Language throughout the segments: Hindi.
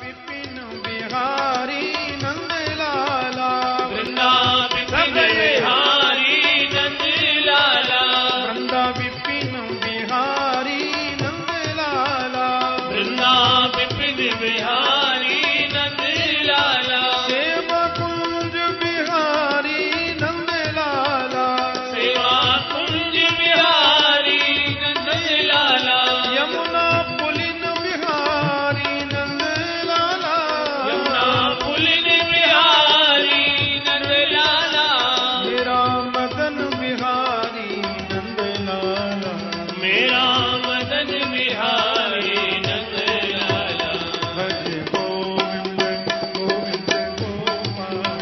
विपिन बिहारी नंद लाला, वृंदा विपिन बिहारी नंद लाला, वृंदा विपिन बिहारी नंद लाला, वृंदा विपिन बिहारी नंद लाला, सेवा कुंज बिहारी नंद लाला, सेवा कुंज बिहारी नंद लाला, यमुना पुलिन बिहारी नंद लाला, यमुना पुलिन बिहारी नंद लाला, मेरा मदन बिहारी नंद लाला, मेरा मदन बिहारी नंद लाला, भज गोविंद गोविंद गोपाला,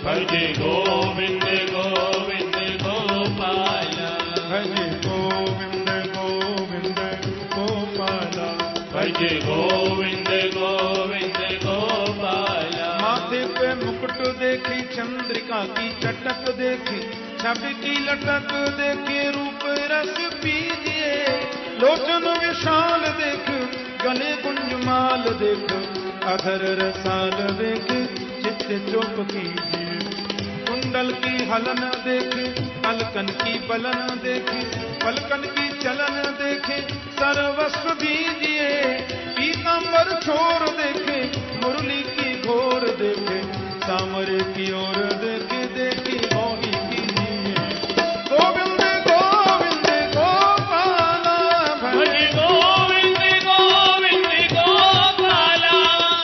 भज गोविंद गोविंद गोपाला, भज गोविंद गोविंद गोपाला, भज गोविंद गोविंद गोपाला, माथे पे मुकुट देखी, चंद्रिका की चटक देखी, छवि की लटक देखी, रूप रस पीजिए, लोचन विशाल देख, गले गुंजमाल देख, अधर रसाल देख, चित्त चुप कीजिए, कुंडल की हलन देखे, अलकन की बलन देखे, पलकन की चलन देखे, सर्वस्व दीजिए, पीतांबर छोर देखे, मुरली की घोर देखे, सामरे की ओर देखे, देखी मोही कीजिए, गोविंद गोविंद गोपाला, भज गोविंद गोविंद गोपाला,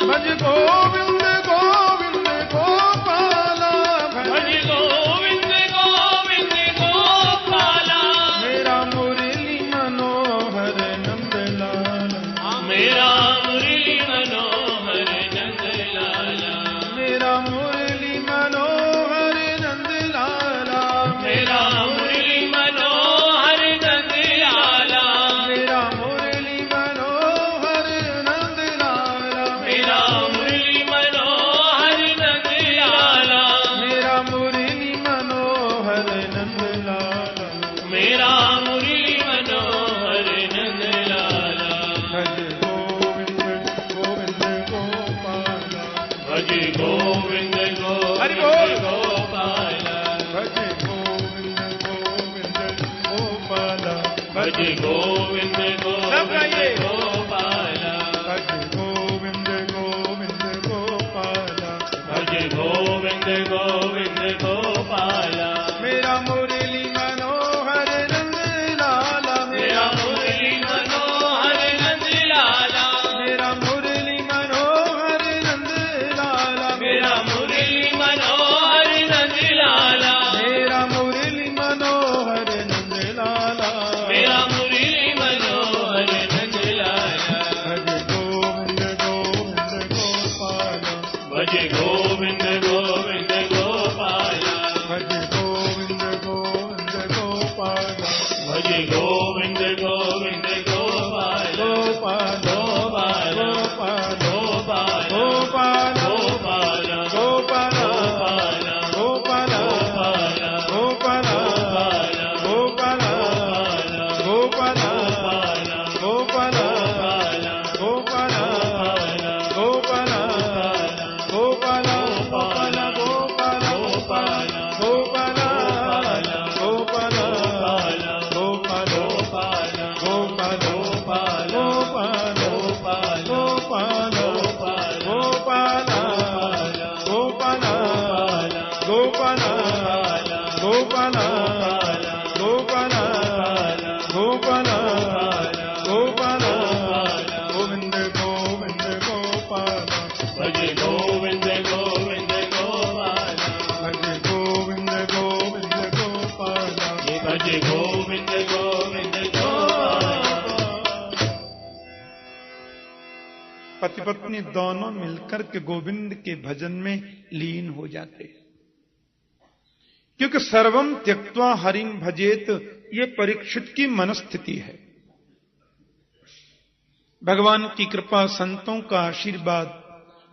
भज गोविंद गोविंद गोपाला, भज गोविंद गोविंद गोपाला, मेरा मुरली मनोहर नंद लाला, मेरा मुरली मनोहर नंद लाला, मेरा मुरली मनोहर नंद लाला, मेरा मुरली मनोहर नंद लाला, मेरा मुरली मनोहर नंद लाला, मेरा मुरली मनोहर नंद लाला, मेरा मुरली मनोहर नंद लाला, मेरा मुरली मनोहर नंद लाला, भज गोविंद गोविंद गोपाला, भज गोविंद हरि गोविंद बोल। गोपाला, भज गोविंद गोविंद गोपाला, भज गोविंद सब गाइए। गोविंद गोपाला, भज गोविंद गोविंद गोपाला, भज गोविंद गोविंद गोपाला, मेरा मुरली मनोहर नंद लाला, मेरा मुरली मनोहर नंद लाला, मेरा मुरली मनोहर नंद लाला, मेरा मुरली मनोहर नंद लाला, मेरा मुरली मनोहर नंद लाला, मेरा मुरली मनोहर नंद लाला, भज गोविंद गोविंद गोपाला, भज गोविंद गोविंद गोपाला, भज गोविंद गोविंद गोपाला, भज गोविंद गोविंद गोपाला, गोपाला गोपाला गोपाला गोपाला गोपाला गोपाला गोपाला गोपाला गोपाला गोपाला गोपाला गोपाला गोपाला गोपाला गोपाला गोपाला गोपाला गोपाला गोपाला गोविंद गोविंद गोपाला, भज गोविंद गोविंद गोपाला, भज गोविंद गोविंद गोपाला, भज गोविंद गोविंद गोपाला। पति पत्नी दोनों मिलकर के गोविंद के भजन में लीन हो जाते हैं, क्योंकि सर्वम त्यक्त्वा हरिम भजेत ये परीक्षित की मनस्थिति है। भगवान की कृपा, संतों का आशीर्वाद,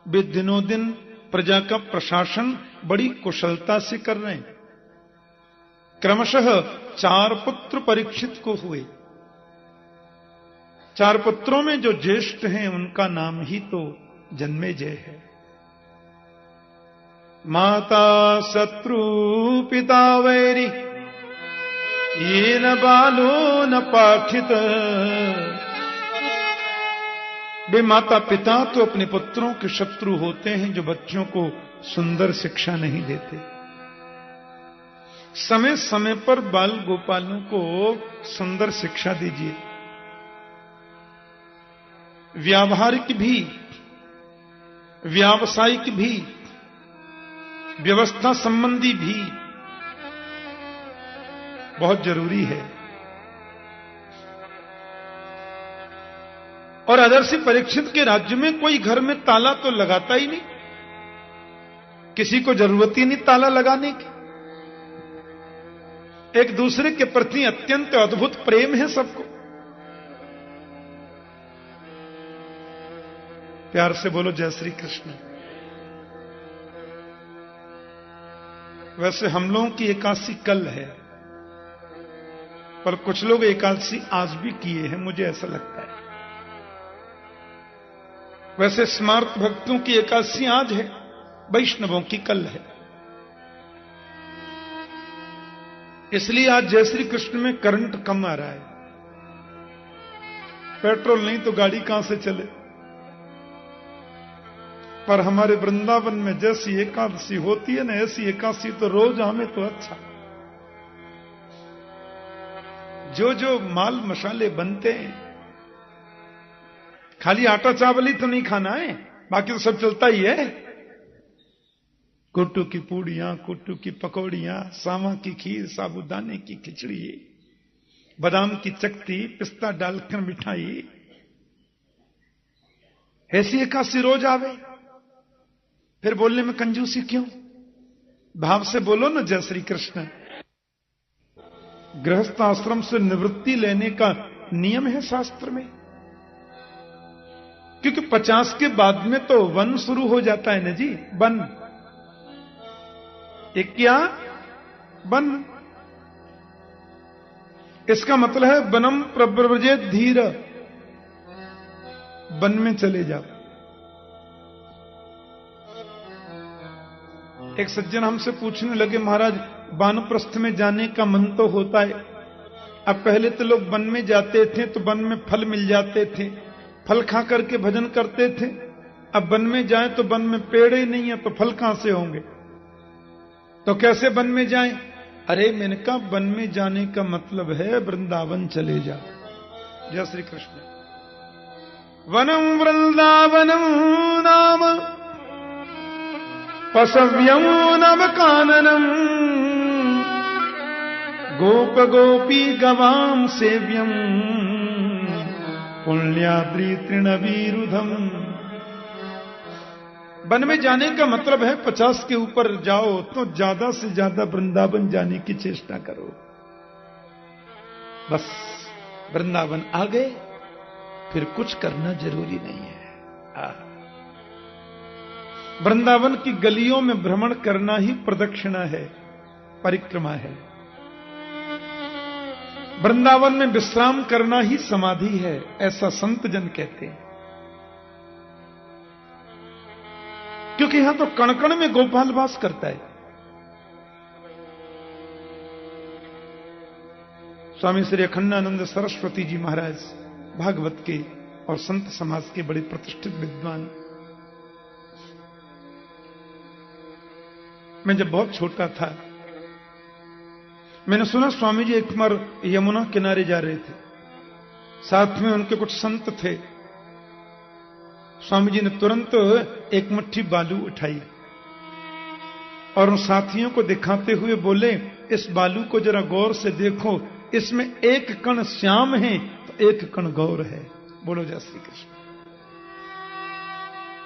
वे दिनों दिन प्रजा का प्रशासन बड़ी कुशलता से कर रहे हैं। क्रमशः 4 पुत्र परीक्षित को हुए। 4 पुत्रों में जो ज्येष्ठ हैं उनका नाम ही तो जन्मेजय है। माता शत्रु पिता वैरी ये न बालो न पाठित। वे माता पिता तो अपने पुत्रों के शत्रु होते हैं जो बच्चों को सुंदर शिक्षा नहीं देते। समय समय पर बाल गोपालों को सुंदर शिक्षा दीजिए, व्यावहारिक भी व्यावसायिक भी व्यवस्था संबंधी भी बहुत जरूरी है। और आदर्श परीक्षित के राज्य में कोई घर में ताला तो लगाता ही नहीं, किसी को जरूरत ही नहीं ताला लगाने की। एक दूसरे के प्रति अत्यंत अद्भुत प्रेम है सबको। प्यार से बोलो जय श्री कृष्ण। वैसे हम लोगों की एकादशी कल है, पर कुछ लोग एकादशी आज भी किए हैं, मुझे ऐसा लगता है। वैसे स्मार्त भक्तों की एकादशी आज है, वैष्णवों की कल है। इसलिए आज जय श्री कृष्ण में करंट कम आ रहा है। पेट्रोल नहीं तो गाड़ी कहां से चले। पर हमारे वृंदावन में जैसी एकादशी होती है ना, ऐसी एकादशी तो रोज हमें तो अच्छा। जो जो माल मसाले बनते हैं, खाली आटा चावल ही तो नहीं खाना है, बाकी तो सब चलता ही है। कुट्टू की पूड़ियां, कुट्टू की पकौड़ियां, सामा की खीर, साबूदाने की खिचड़ी, बादाम की चकती, पिस्ता डालकर मिठाई। ऐसी एकादशी रोज आवे, फिर बोलने में कंजूसी क्यों? भाव से बोलो ना जय श्री कृष्ण। गृहस्थ आश्रम से निवृत्ति लेने का नियम है शास्त्र में, क्योंकि 50 के बाद में तो वन शुरू हो जाता है ना जी। वन एक क्या वन, इसका मतलब है वनम प्रव्रजेत धीर, वन में चले जाओ। एक सज्जन हमसे पूछने लगे, महाराज वानप्रस्थ में जाने का मन तो होता है। अब पहले तो लोग वन में जाते थे तो वन में फल मिल जाते थे, फल खा करके भजन करते थे। अब वन में जाए तो वन में पेड़ ही नहीं है, तो फल कहां से होंगे? तो कैसे वन में जाएं? अरे मैंने कहा वन में जाने का मतलब है वृंदावन चले जाओ। जय श्री कृष्ण। वनम वृंदावनम नाम पशव्यम नव काननम, गोप गोपी गवाम सेव्यम, पुण्याद्रि तृणवीरुधम। वन में जाने का मतलब है 50 के ऊपर जाओ तो ज्यादा से ज्यादा वृंदावन जाने की चेष्टा करो। बस वृंदावन आ गए, फिर कुछ करना जरूरी नहीं है। वृंदावन की गलियों में भ्रमण करना ही प्रदक्षिणा है, परिक्रमा है। वृंदावन में विश्राम करना ही समाधि है, ऐसा संत जन कहते हैं। क्योंकि यहां तो कण कण में गोपाल वास करता है। स्वामी श्री अखंडानंद सरस्वती जी महाराज भागवत के और संत समाज के बड़े प्रतिष्ठित विद्वान। मैं जब बहुत छोटा था, मैंने सुना स्वामी जी एक बार यमुना किनारे जा रहे थे, साथ में उनके कुछ संत थे। स्वामी जी ने तुरंत एक मुट्ठी बालू उठाई और उन साथियों को दिखाते हुए बोले, इस बालू को जरा गौर से देखो, इसमें एक कण श्याम है तो एक कण गौर है। बोलो जय श्री कृष्ण।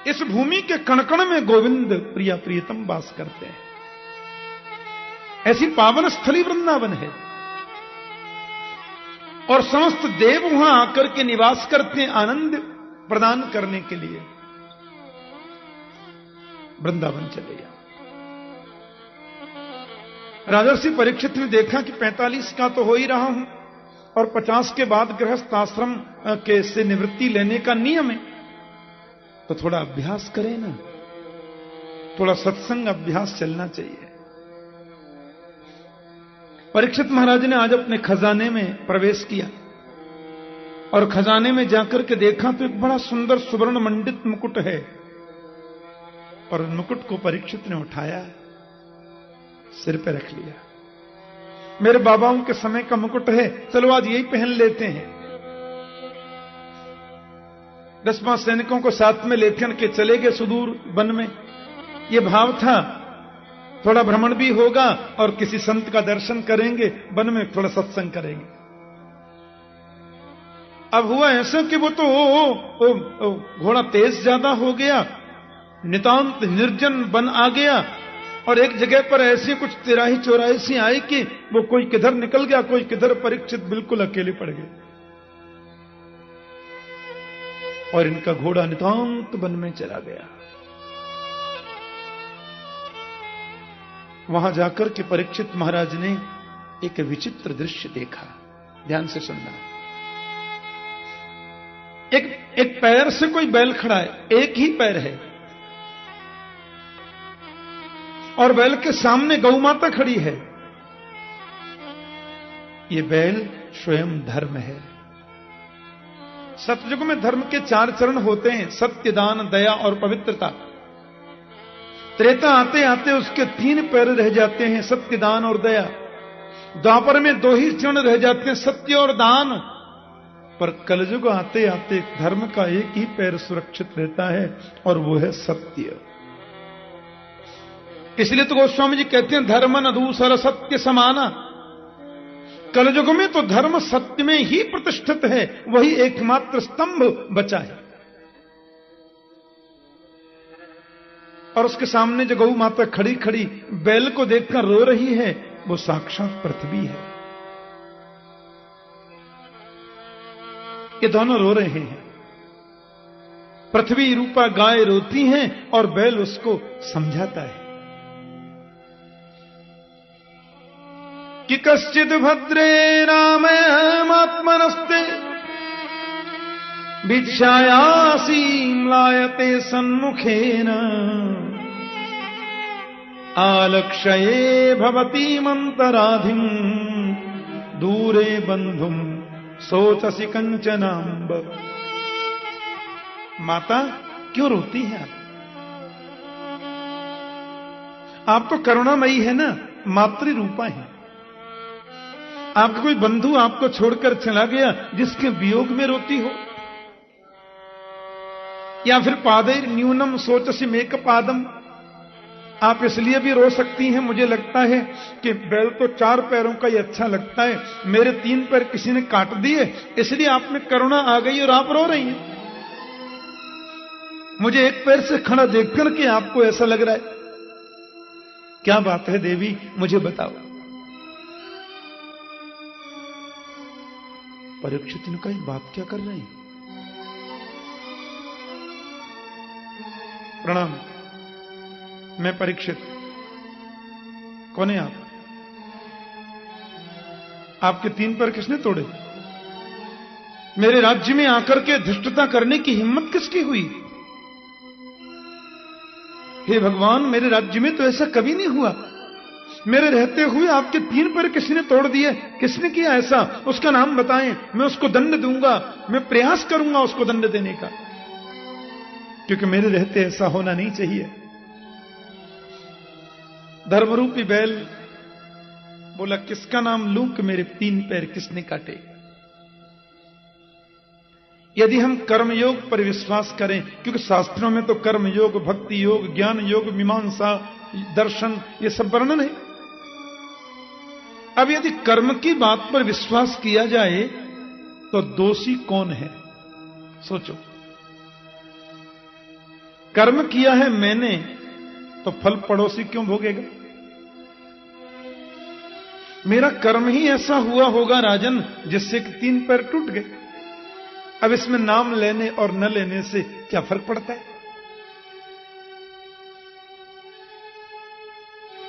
इस भूमि के कण कण में गोविंद प्रिया प्रियतम वास करते हैं। ऐसी पावन स्थली वृंदावन है और समस्त देव वहां आकर के निवास करते हैं आनंद प्रदान करने के लिए। वृंदावन चले जाओ। राजर्षि परीक्षित ने देखा कि 45 का तो हो ही रहा हूं और 50 के बाद गृहस्थ आश्रम के से निवृत्ति लेने का नियम है, तो थोड़ा अभ्यास करें ना, थोड़ा सत्संग अभ्यास चलना चाहिए। परीक्षित महाराज ने आज अपने खजाने में प्रवेश किया और खजाने में जाकर के देखा तो एक बड़ा सुंदर सुवर्ण मंडित मुकुट है, और मुकुट को परीक्षित ने उठाया, सिर पे रख लिया। मेरे बाबाओं के समय का मुकुट है, चलो आज यही पहन लेते हैं। 10 सैनिकों को साथ में लेकर के चले गए सुदूर वन में। ये भाव था थोड़ा भ्रमण भी होगा और किसी संत का दर्शन करेंगे, वन में थोड़ा सत्संग करेंगे। अब हुआ ऐसा कि वो तो घोड़ा तेज ज्यादा हो गया, नितांत निर्जन वन आ गया, और एक जगह पर ऐसी कुछ तिराही चौराही सी आई कि वो कोई किधर निकल गया, कोई किधर, परीक्षित बिल्कुल अकेले पड़ गए और इनका घोड़ा नितांत वन में चला गया। वहां जाकर के परीक्षित महाराज ने एक विचित्र दृश्य देखा। ध्यान से सुनना। एक पैर से कोई बैल खड़ा है, एक ही पैर है, और बैल के सामने गौ माता खड़ी है। ये बैल स्वयं धर्म है। सतयुग में धर्म के 4 चरण होते हैं, सत्य, दान, दया और पवित्रता। त्रेता आते आते उसके 3 पैर रह जाते हैं, सत्य, दान और दया। द्वापर में 2 ही चरण रह जाते हैं, सत्य और दान। पर कलयुग आते आते धर्म का एक ही पैर सुरक्षित रहता है, और वो है सत्य। इसलिए तो गोस्वामी जी कहते हैं, धर्म न दूसर सत्य समाना। कलयुग में तो धर्म सत्य में ही प्रतिष्ठित है, वही एकमात्र स्तंभ बचा है। और उसके सामने जो गौ माता खड़ी खड़ी बैल को देखकर रो रही है, वो साक्षात पृथ्वी है। ये दोनों रो रहे हैं। पृथ्वी रूपा गाय रोती है और बैल उसको समझाता है कि कश्चिद भद्रे रामयमात्मनस्ते भिक्षायासीं लायते सन्मुखेन आलक्ष्ये भवतीमन्तराधिं दूरे बंधुम सोचसी कंचनांब। माता क्यों रोती है आप तो करुणामयी है ना, मातृ रूपा है। आपका कोई बंधु आपको छोड़कर चला गया, जिसके वियोग में रोती हो? या फिर पादैर न्यूनम सोचसी मेक पादम, आप इसलिए भी रो सकती हैं, मुझे लगता है कि बैल तो 4 पैरों का ही अच्छा लगता है, मेरे 3 पैर किसी ने काट दिए, इसलिए आप में करुणा आ गई और आप रो रही हैं। मुझे एक पैर से खड़ा देखकर के आपको ऐसा लग रहा है। क्या बात है देवी, मुझे बताओ। परीक्षित ने कहा, बात क्या कर रहे हैं? प्रणाम, मैं परीक्षित। कौन है आप? आपके 3 पैर किसने तोड़े? मेरे राज्य में आकर के धृष्टता करने की हिम्मत किसकी हुई? हे भगवान, मेरे राज्य में तो ऐसा कभी नहीं हुआ। मेरे रहते हुए आपके 3 पैर किसी ने तोड़ दिए। किसने किया ऐसा? उसका नाम बताएं, मैं उसको दंड दूंगा, मैं प्रयास करूंगा उसको दंड देने का, क्योंकि मेरे रहते ऐसा होना नहीं चाहिए। धर्मरूपी बैल बोला, किसका नाम लूं कि मेरे 3 पैर किसने काटे? यदि हम कर्मयोग पर विश्वास करें, क्योंकि शास्त्रों में तो कर्मयोग, भक्ति योग, ज्ञान योग, मीमांसा, दर्शन, ये सब वर्णन है। अब यदि कर्म की बात पर विश्वास किया जाए तो दोषी कौन है? सोचो। कर्म किया है मैंने, तो फल पड़ोसी क्यों भोगेगा? मेरा कर्म ही ऐसा हुआ होगा राजन, जिससे कि 3 पैर टूट गए। अब इसमें नाम लेने और न लेने से क्या फर्क पड़ता है?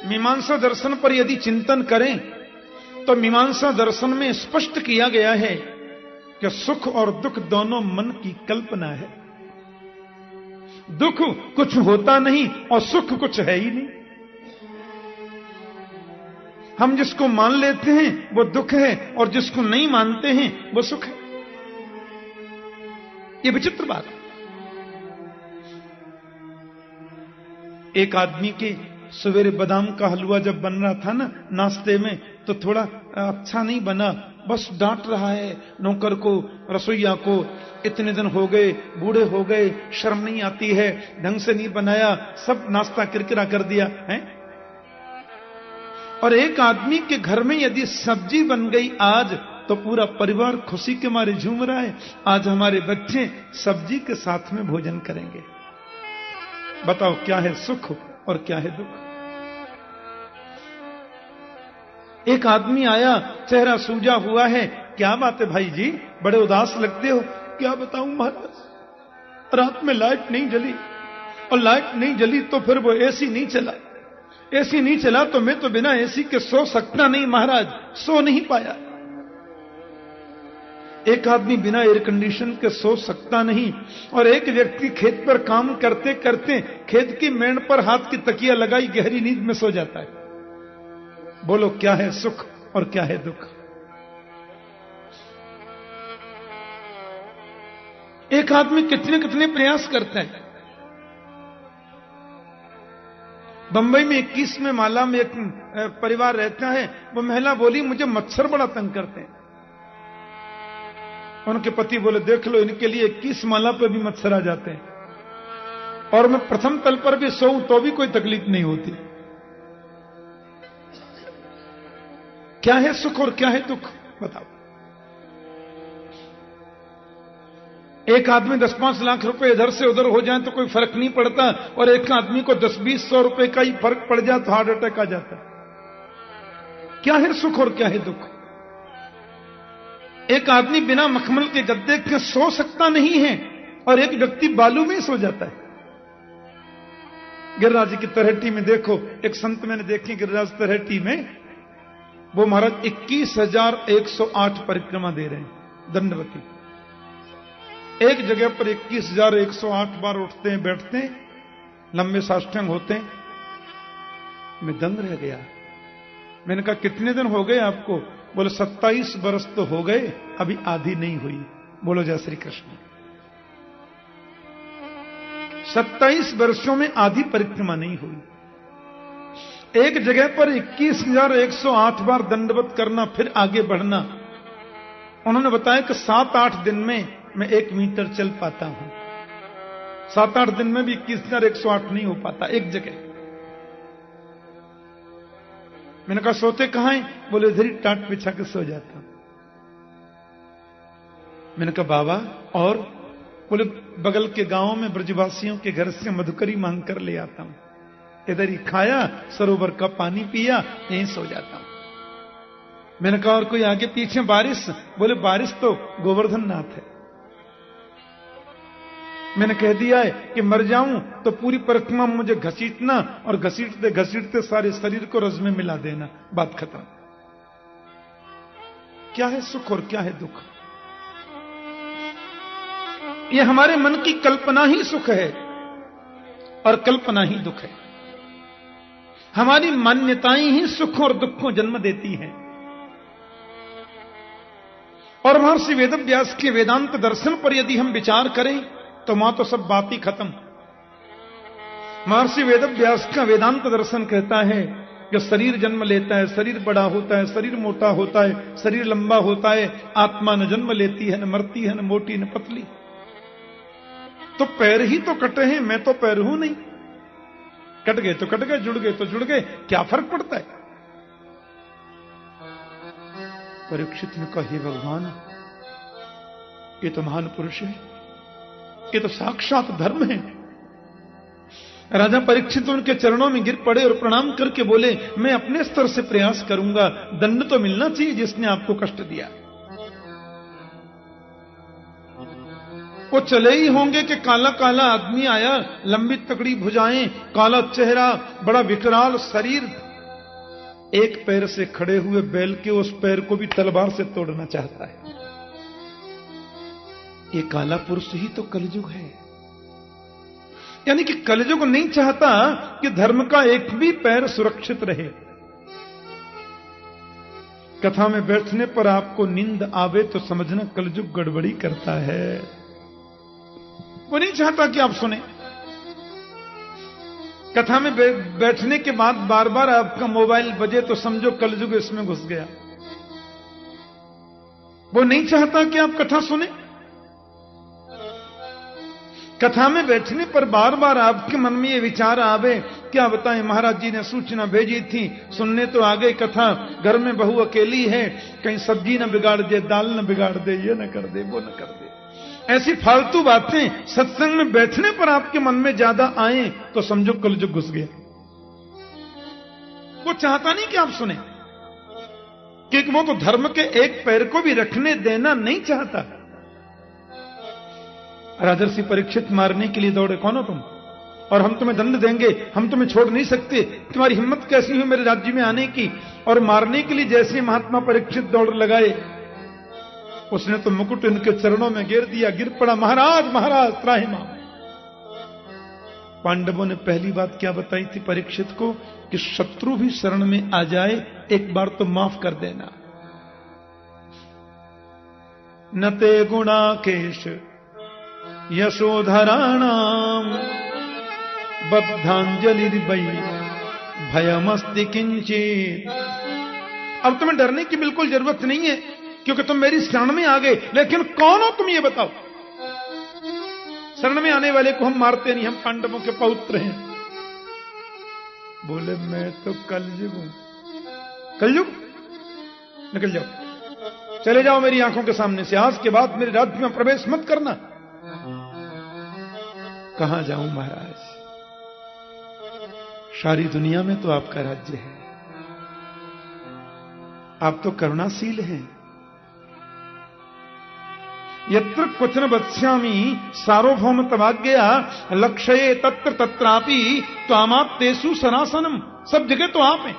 मीमांसा दर्शन पर यदि चिंतन करें तो मीमांसा दर्शन में स्पष्ट किया गया है कि सुख और दुख दोनों मन की कल्पना है। दुख कुछ होता नहीं और सुख कुछ है ही नहीं। हम जिसको मान लेते हैं वो दुख है और जिसको नहीं मानते हैं वो सुख है। ये विचित्र बात है। एक आदमी के सवेरे बादाम का हलवा जब बन रहा था ना नाश्ते में, तो थोड़ा अच्छा नहीं बना, बस डांट रहा है नौकर को, रसोइया को, इतने दिन हो गए, बूढ़े हो गए, शर्म नहीं आती है, ढंग से नहीं बनाया, सब नाश्ता किरकिरा कर दिया है। और एक आदमी के घर में यदि सब्जी बन गई आज, तो पूरा परिवार खुशी के मारे झूम रहा है, आज हमारे बच्चे सब्जी के साथ में भोजन करेंगे। बताओ क्या है सुख और क्या है दुख। एक आदमी आया, चेहरा सूजा हुआ है, क्या बात है भाई जी, बड़े उदास लगते हो। क्या बताऊं महाराज, रात में लाइट नहीं जली, और लाइट नहीं जली तो फिर वो एसी नहीं चला, एसी नहीं चला तो मैं तो बिना एसी के सो सकता नहीं महाराज, सो नहीं पाया। एक आदमी बिना एयर कंडीशन के सो सकता नहीं, और एक व्यक्ति खेत पर काम करते करते खेत की मेड़ पर हाथ की तकिया लगाई गहरी नींद में सो जाता है। बोलो क्या है सुख और क्या है दुख। एक आदमी कितने कितने प्रयास करता है। बंबई में 21वें माला में एक परिवार रहता है, वो महिला बोली मुझे मच्छर बड़ा तंग करते हैं। उनके पति बोले देख लो इनके लिए 21 माला पे भी मच्छर आ जाते हैं, और मैं प्रथम तल पर भी सोऊं तो भी कोई तकलीफ नहीं होती। क्या है सुख और क्या है दुख बताओ। एक आदमी 10-5 लाख रुपए इधर से उधर हो जाए तो कोई फर्क नहीं पड़ता, और एक आदमी को 10-20 रुपए का ही फर्क पड़ जाए तो हार्ट अटैक आ जाता है। क्या है सुख और क्या है दुख। एक आदमी बिना मखमल के गद्दे के सो सकता नहीं है, और एक व्यक्ति बालू में सो जाता है। गिरिराज की तरहेटी में देखो, एक संत मैंने देखे गिरिराज तरहेटी में, वो महाराज 21,108 परिक्रमा दे रहे हैं दंडवती। एक जगह पर 21,108 बार उठते हैं, बैठते हैं, लंबे साष्टांग होते हैं। मैं दंग रह गया। मैंने कहा कितने दिन हो गए आपको। बोले 27 बरस तो हो गए, अभी आधी नहीं हुई। बोलो जय श्री कृष्ण। 27 वर्षों में आधी परिक्रमा नहीं हुई। एक जगह पर 21,108 बार दंडवत करना, फिर आगे बढ़ना। उन्होंने बताया कि 7-8 दिन में मैं 1 मीटर चल पाता हूं। 7-8 दिन में भी 21,108 नहीं हो पाता एक जगह। मैंने कहा सोते कहां हैं। बोले इधर ही टाट बिछा के सो जाता हूं। मैंने कहा बाबा और। बोले बगल के गांव में ब्रजवासियों के घर से मधुकरी मांग कर ले आता हूं, इधर ही खाया, सरोवर का पानी पिया, यहीं सो जाता हूं। मैंने कहा और कोई आगे पीछे बारिश। बोले बारिश तो गोवर्धन नाथ है। मैंने कह दिया है कि मर जाऊं तो पूरी परिक्रमा मुझे घसीटना, और घसीटते घसीटते सारे शरीर को रज में मिला देना, बात खत्म। क्या है सुख और क्या है दुख। यह हमारे मन की कल्पना ही सुख है और कल्पना ही दुख है। हमारी मान्यताएं ही सुख और दुख को जन्म देती हैं। और महर्षि वेदव्यास के वेदांत दर्शन पर यदि हम विचार करें तो मां तो सब बात ही खत्म। महर्षि वेदव्यास का वेदांत दर्शन कहता है कि शरीर जन्म लेता है, शरीर बड़ा होता है, शरीर मोटा होता है, शरीर लंबा होता है, आत्मा न जन्म लेती है, न मरती है, न मोटी न पतली। तो पैर ही तो कटे हैं, मैं तो पैर हूं नहीं। कट गए तो कट गए, जुड़ गए तो जुड़ गए, क्या फर्क पड़ता है। परीक्षित ने कहा हे भगवान, ये तो महान पुरुष है, ये तो साक्षात धर्म है। राजा परीक्षित उनके चरणों में गिर पड़े और प्रणाम करके बोले मैं अपने स्तर से प्रयास करूंगा, दंड तो मिलना चाहिए जिसने आपको कष्ट दिया। वो चले ही होंगे कि काला काला आदमी आया, लंबी तकड़ी भुजाएं, काला चेहरा, बड़ा विकराल शरीर, एक पैर से खड़े हुए बैल के उस पैर को भी तलवार से तोड़ना चाहता है। ये काला पुरुष ही तो कलयुग है। यानी कि कलयुग नहीं चाहता कि धर्म का एक भी पैर सुरक्षित रहे। कथा में बैठने पर आपको नींद आवे तो समझना कलयुग गड़बड़ी करता है। वो नहीं चाहता कि आप सुने। कथा में बैठने के बाद बार बार आपका मोबाइल बजे तो समझो कलयुग इसमें घुस गया। वो नहीं चाहता कि आप कथा सुने। कथा में बैठने पर बार बार आपके मन में ये विचार आवे, क्या बताएं महाराज जी ने सूचना भेजी थी, सुनने तो आ गए कथा, घर में बहू अकेली है, कहीं सब्जी न बिगाड़ दे, दाल न बिगाड़ दे, ये न कर दे, वो न कर दे। ऐसी फालतू बातें सत्संग में बैठने पर आपके मन में ज्यादा आए तो समझो कलयुग घुस गया। वो चाहता नहीं कि आप सुने, क्योंकि वो तो धर्म के एक पैर को भी रखने देना नहीं चाहता। राजर्षि परीक्षित मारने के लिए दौड़े, कौन हो तुम, और हम तुम्हें दंड देंगे, हम तुम्हें छोड़ नहीं सकते, तुम्हारी हिम्मत कैसी हुई मेरे राज्य में आने की। और मारने के लिए जैसे महात्मा परीक्षित दौड़ लगाए, उसने तो मुकुट इनके चरणों में गिर दिया, गिर पड़ा, महाराज महाराज त्राहिमाम। पांडवों ने पहली बात क्या बताई थी परीक्षित को, कि शत्रु भी शरण में आ जाए एक बार तो माफ कर देना। न ते गुणाकेश यशोधराणाम बद्धांजलि भयमस्ति किंचित। अब तुम्हें डरने की बिल्कुल जरूरत नहीं है, क्योंकि तुम मेरी शरण में आ गए। लेकिन कौन हो तुम ये बताओ। शरण में आने वाले को हम मारते नहीं, हम पांडवों के पौत्र हैं। बोले मैं तो कलयुग हूं। कलयुग, निकल जाओ, चले जाओ मेरी आंखों के सामने से, आज के बाद मेरे राज्य में प्रवेश मत करना। कहां जाऊं महाराज, सारी दुनिया में तो आपका राज्य है, आप तो करुणाशील हैं। यत्र क्वचन वत्स्यामि सार्वभौम तवाज्ञया लक्ष्ये तत्र तत्रापि त्वामाप्तेषु सनासनम। सब जगह तो आप हैं।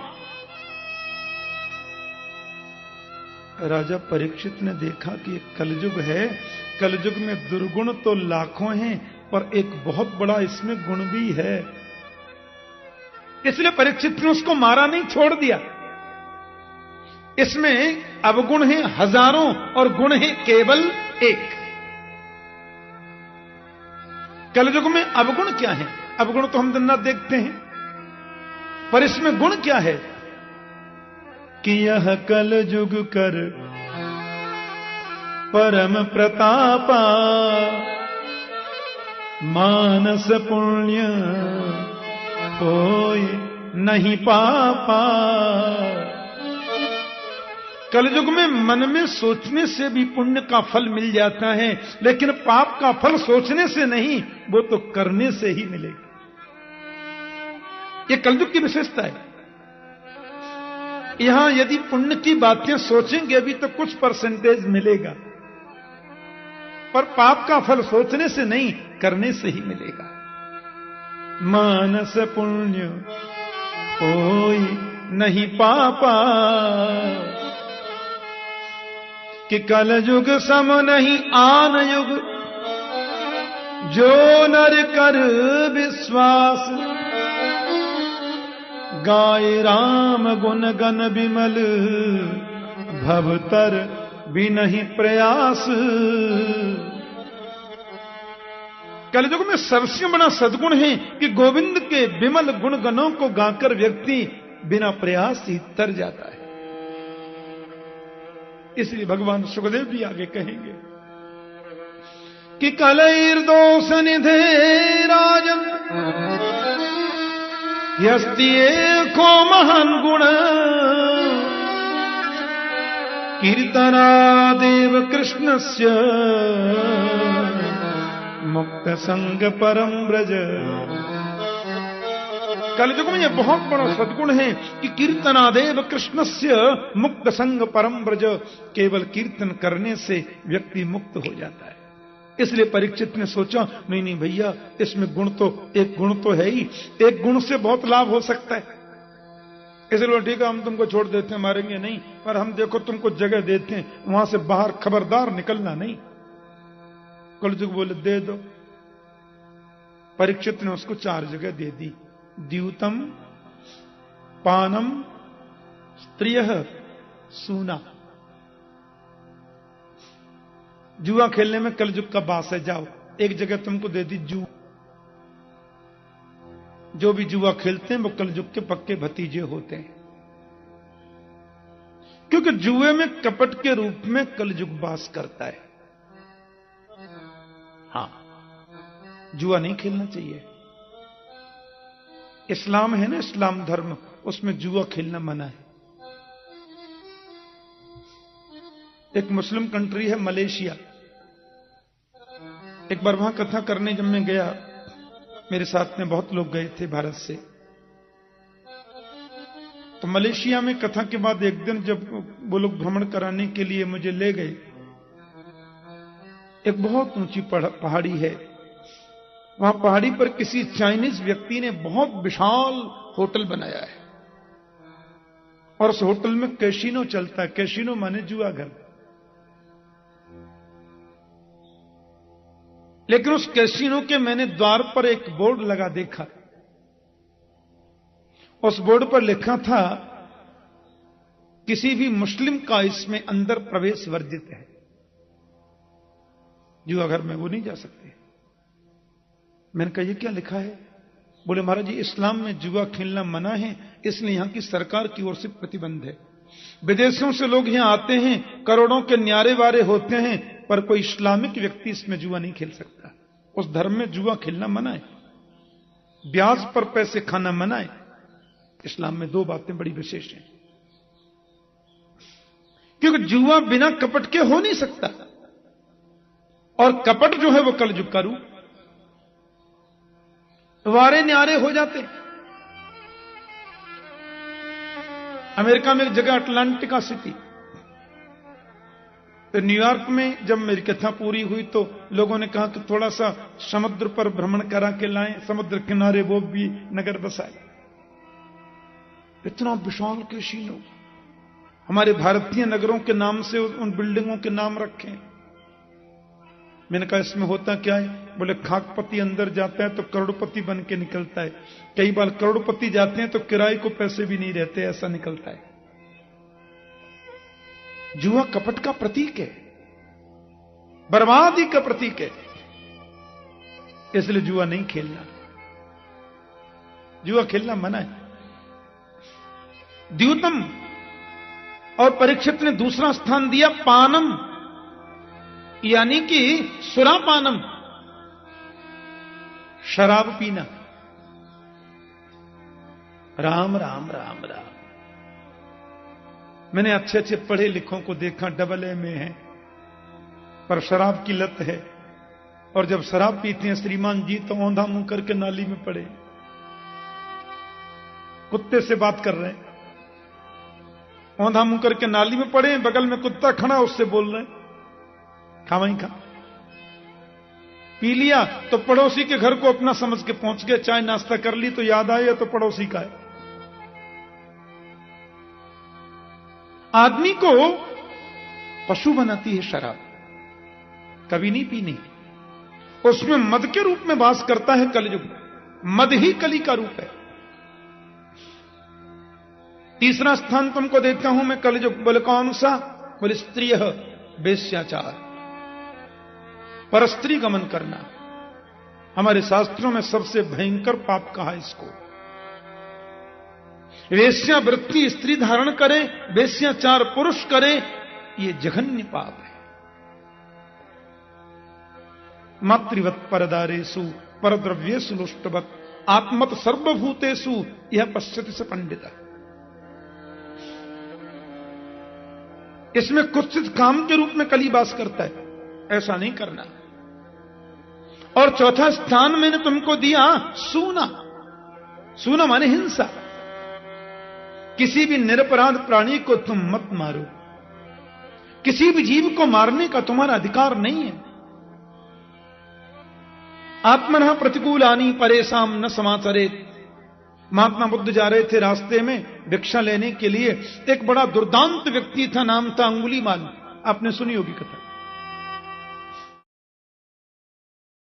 राजा परीक्षित ने देखा कि एक कलयुग है, कलयुग में दुर्गुण तो लाखों हैं, पर एक बहुत बड़ा इसमें गुण भी है। इसलिए परीक्षित ने उसको मारा नहीं, छोड़ दिया। इसमें अवगुण है हजारों और गुण है केवल एक। कलयुग में अवगुण क्या है? अवगुण तो हम दिन रात देखते हैं, पर इसमें गुण क्या है कि यह कलयुग कर परम प्रतापा मानस पुण्य कोई नहीं पापा। कलयुग में मन में सोचने से भी पुण्य का फल मिल जाता है, लेकिन पाप का फल सोचने से नहीं, वो तो करने से ही मिलेगा। ये कलयुग की विशेषता है। यहां यदि पुण्य की बातें सोचेंगे अभी तो कुछ परसेंटेज मिलेगा, पर पाप का फल सोचने से नहीं, करने से ही मिलेगा। मानस पुण्य कोई नहीं पापा कि कलयुग सम नहीं आन युग जो नर कर विश्वास। गाय राम गुण गन विमल भवतर भी नहीं प्रयास। कलयुग में सबसे बड़ा सद्गुण है कि गोविंद के विमल गुण गणों को गाकर व्यक्ति बिना प्रयास ही तर जाता है। इसलिए भगवान सुखदेव भी आगे कहेंगे कि कलैर दोष निधे राजन यस्ति एको महान गुण कीर्तना देव कृष्णस्य मुक्त संग परम ब्रज। कलयुग में यह बहुत बड़ा सद्गुण है कि कीर्तनादेव कृष्णस्य मुक्त संग परम ब्रज। केवल कीर्तन करने से व्यक्ति मुक्त हो जाता है। इसलिए परीक्षित ने सोचा नहीं नहीं भैया, इसमें गुण तो एक गुण तो है ही, एक गुण से बहुत लाभ हो सकता है। इसलिए ठीक है, हम तुमको छोड़ देते हैं, मारेंगे नहीं, पर हम देखो तुमको जगह देते हैं, वहां से बाहर खबरदार निकलना नहीं। कलयुग बोले दे दो, परीक्षित ने उसको 4 जगह दे दी। द्यूतम, पानम, स्त्रियः, सूना। जुआ खेलने में कलयुग का बास है, जाओ। एक जगह तुमको दे दी जू। जो भी जुआ खेलते हैं वो कलयुग के पक्के भतीजे होते हैं, क्योंकि जुए में कपट के रूप में कलयुग वास करता है। हां, जुआ नहीं खेलना चाहिए। इस्लाम है ना, इस्लाम धर्म, उसमें जुआ खेलना मना है। एक मुस्लिम कंट्री है मलेशिया। एक बार वहां कथा करने जब मैं गया, मेरे साथ में बहुत लोग गए थे भारत से, तो मलेशिया में कथा के बाद एक दिन जब वो लोग भ्रमण कराने के लिए मुझे ले गए, एक बहुत ऊंची पहाड़ी है। वहां पहाड़ी पर किसी चाइनीज व्यक्ति ने बहुत विशाल होटल बनाया है, और उस होटल में कैसीनो चलता है। कैसीनो माने जुआ घर। लेकिन उस कैसीनो के मैंने द्वार पर एक बोर्ड लगा देखा। उस बोर्ड पर लिखा था, किसी भी मुस्लिम का इसमें अंदर प्रवेश वर्जित है, जुआ घर में वो नहीं जा सकते। मैंने कहा, ये क्या लिखा है? बोले, महाराज जी, इस्लाम में जुआ खेलना मना है, इसलिए यहां की सरकार की ओर से प्रतिबंध है। विदेशों से लोग यहां आते हैं, करोड़ों के न्यारे वारे होते हैं, पर कोई इस्लामिक व्यक्ति इसमें जुआ नहीं खेल सकता। उस धर्म में जुआ खेलना मना है, ब्याज पर पैसे खाना मना है। इस्लाम में 2 बातें बड़ी विशेष हैं, क्योंकि जुआ बिना कपट के हो नहीं सकता, और कपट जो है वो कलयुग का रूप। वारे न्यारे हो जाते। अमेरिका में एक जगह अटलांटिका सिटी, तो न्यूयॉर्क में जब मेरी कथा पूरी हुई तो लोगों ने कहा कि थोड़ा सा समुद्र पर भ्रमण करा के लाएं, समुद्र किनारे वो भी नगर बसाए। इतना विशाल कैसीनो, हमारे भारतीय नगरों के नाम से उन बिल्डिंगों के नाम रखे। मैंने कहा, इसमें होता क्या है? बोले, खाकपति अंदर जाता है तो करोड़पति बन के निकलता है। कई बार करोड़पति जाते हैं तो किराए को पैसे भी नहीं रहते, ऐसा निकलता है। जुआ कपट का प्रतीक है, बर्बादी का प्रतीक है, इसलिए जुआ नहीं खेलना। जुआ खेलना मना है। द्यूतम, और परीक्षित ने दूसरा स्थान दिया पानम, यानी कि सुरापानम, शराब पीना। राम राम राम राम। मैंने अच्छे अच्छे पढ़े लिखों को देखा, AA में है, पर शराब की लत है। और जब शराब पीते हैं श्रीमान जी तो औंधा मुंह करके नाली में पड़े, कुत्ते से बात कर रहे हैं, औंधा मुंह करके नाली में पड़े, बगल में कुत्ता खड़ा, उससे बोल रहे हैं, खा वहीं खा। पी लिया तो पड़ोसी के घर को अपना समझ के पहुंच गए, चाय नाश्ता कर ली तो याद आया तो पड़ोसी का है। आदमी को पशु बनाती है शराब, कभी नहीं पीनी। उसमें मद के रूप में वास करता है कलयुग। मद ही कली का रूप है। तीसरा स्थान तुमको देता हूं मैं कलयुग। बोले, कौन सा? बोले, स्त्रियः, वेश्याचार, परस्त्री गमन करना। हमारे शास्त्रों में सबसे भयंकर पाप कहा इसको। वेश्यावृत्ति स्त्री धारण करे, वेश्याचार पुरुष करे, ये जघन्य पाप है। मातृवत परदारेषु परद्रव्येषु लुष्टवत आत्मत सर्वभूतेषु यह पश्यति स पंडिता। इसमें कुत्सित काम के रूप में कली वास करता है, ऐसा नहीं करना। और चौथा स्थान मैंने तुमको दिया सूना। सूना माने हिंसा। किसी भी निरपराध प्राणी को तुम मत मारो। किसी भी जीव को मारने का तुम्हारा अधिकार नहीं है। आत्मनः प्रतिकूलानि परेशान न समाचरेत। महात्मा बुद्ध जा रहे थे, रास्ते में भिक्षा लेने के लिए एक बड़ा दुर्दांत व्यक्ति था, नाम था अंगुलीमाल। आपने सुनी होगी कथा।